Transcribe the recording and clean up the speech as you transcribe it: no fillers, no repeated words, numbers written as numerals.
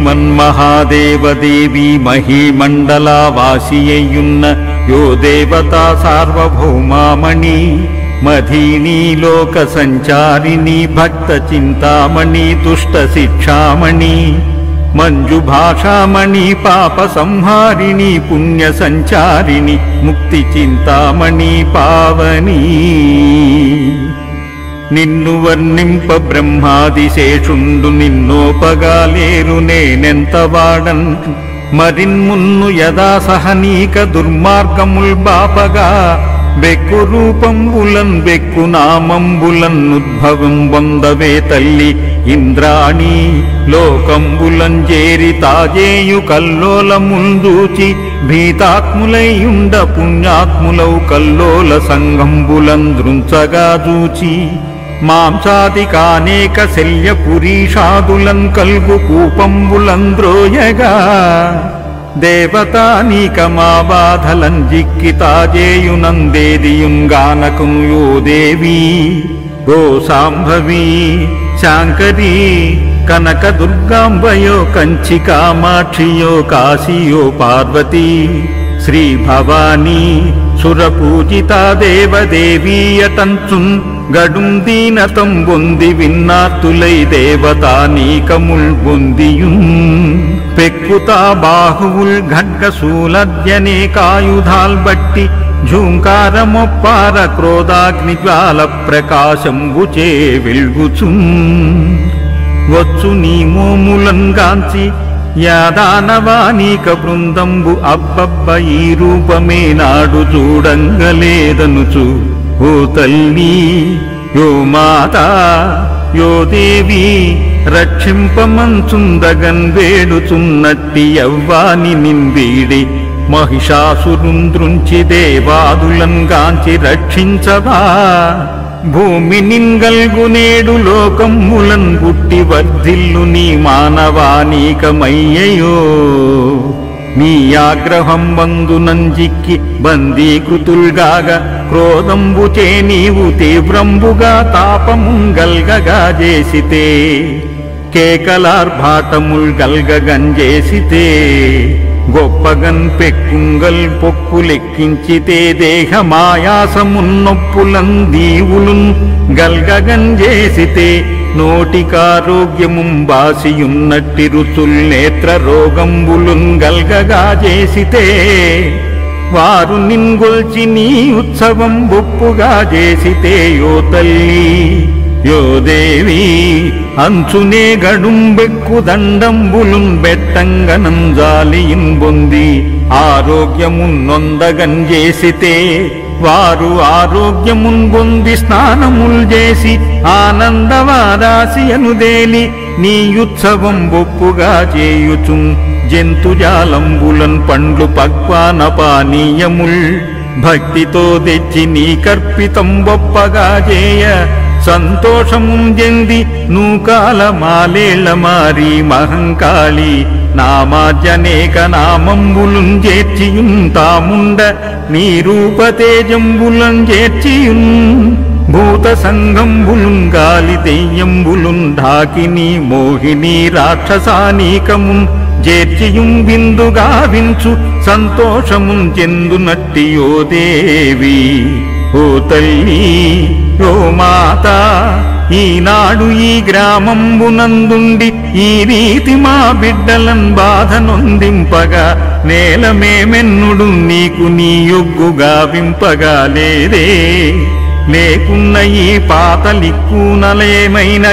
శ్రీమన్మహాదేవదేవి మహీమండలావాసియ్యున్న యో దేవతా సార్వభౌమామణి మధీని లోక సంచారిణి భక్త చింతామణి దుష్ట శిక్షామణి మంజుభాషామణి పాప సంహారిణి పుణ్య సంచారిణి ముక్తి చింతామణి పావని నిన్ను వర్ణింప బ్రహ్మాదిశేషుండు నిన్నోపగాలేరు నేనెంతవాడన్ మరిన్మున్ను యదా సహనీక దుర్మార్గముల్ బాపగా బెక్కు రూపంబులన్ బెక్కు నామంబులన్ ఉద్భవం పొందవే తల్లి ఇంద్రాణి లోకంబులన్ చేరి తాజేయు కల్లోలముందూచి భీతాత్ములైయుండ పుణ్యాత్ములౌ కల్లోల సంగంబులన్ దృంచగా దూచి మాంసాదికానేక శల్య పురీషాదులన్ కల్గు కూపంబులంద్రోయగా దేవతానీకమా బాధలంజిక్కితాజేయునందేదియుంగానకం యో దేవీ గో సాంభవి శాంకరీ కనక దుర్గాంబయో కంచి కామాక్షియో కాశీయో పార్వతీ శ్రీ భవానీ సురపూజితా దేవదేవీయటంచున్ గడుం దీనతం బొంది విన్నార్తులై దేవతానీకముల్ బొందియున్ పెక్కుతా బాహువుల్ ఖడ్గశూలద్యనేకాయుధాల్ బట్టి ఝూంకారమొప్పార క్రోధాగ్ని జ్వాల ప్రకాశంబుచే వెల్గుచున్ వచ్చు నీ మోములన్ గాంచి యాదానవానీక బృందంబు అబ్బబ్బ ఈ రూపమే నాడు చూడంగలేదనుచు ఓ తల్లి యో మాతా యో దేవి రక్షింపమంచుందగన్ వేడుచున్నట్టి యవ్వాని నింబీడి మహిషాసురుంద్రుంచి దేవాదులన్ గాంచి రక్షించవా భూమి నింగల్గునేడు లోకమ్ములన్ పుట్టి వర్ధిల్లు నీ మానవానీకమయ్యయో నీ ఆగ్రహం బందునంజిక్కి బందీకృతుల్గాగ క్రోధంబుచే నీవు తీవ్రంబుగా తాపముంగల్గగా చేసితే కేకలార్భాటముల్ గల్గగంజేసితే గొప్పగన్ పెక్కుంగల్ పొక్కులెక్కించితే దేహమాయాసమున్నొప్పులన్ దీవులున్ గల్గగంజేసితే నోటికారోగ్యముం బాసియున్నట్టి రుచుల్ నేత్ర రోగంబులున్ గల్గగా చేసితే వారు నిన్గొల్చి నీ ఉత్సవం బొప్పుగా చేసితే యో తల్లి యో దేవి అంచునే గడుంబెక్కు దండంబులున్ బెట్టంగనంజాలియిన్ బొంది ఆరోగ్యమున్ నొందగన్ చేసితే వారు ఆరోగ్యమున్ బొంది స్నానముల్ చేసి ఆనందవారాసి అనుదేలి నీ ఉత్సవం బొప్పుగా చేయుచున్ జంతుజాలంబులన్ పండ్లు పక్వాన పానీయముల్ భక్తితో తెచ్చి నీ కర్పితం బొప్పగా చేయ సంతోషముం జంది నూకాల మాలేళ్ల మారి మహంకాళి నామాజనేక నామంబులుం చేర్చియున్ తాముండ నీ రూపతేజంబులం చేర్చియున్ భూత సంగంబులుం గాలి దెయ్యంబులుం ఢాకిని మోహిని రాక్షసానీకమున్ చేర్చియుం బిందుగా వించు సంతోషముం చెందునట్టి యో దేవి ఓ తల్లి ఓ మాత ఈనాడు ఈ గ్రామంబునందుండి ఈ రీతి మా బిడ్డలన్ బాధ నొందింపగా నేలమేమెన్నుడు నీకు నీ యొగ్గుగా వింపగా లేదే లేకున్న ఈ పాతలిక్కునలేమైన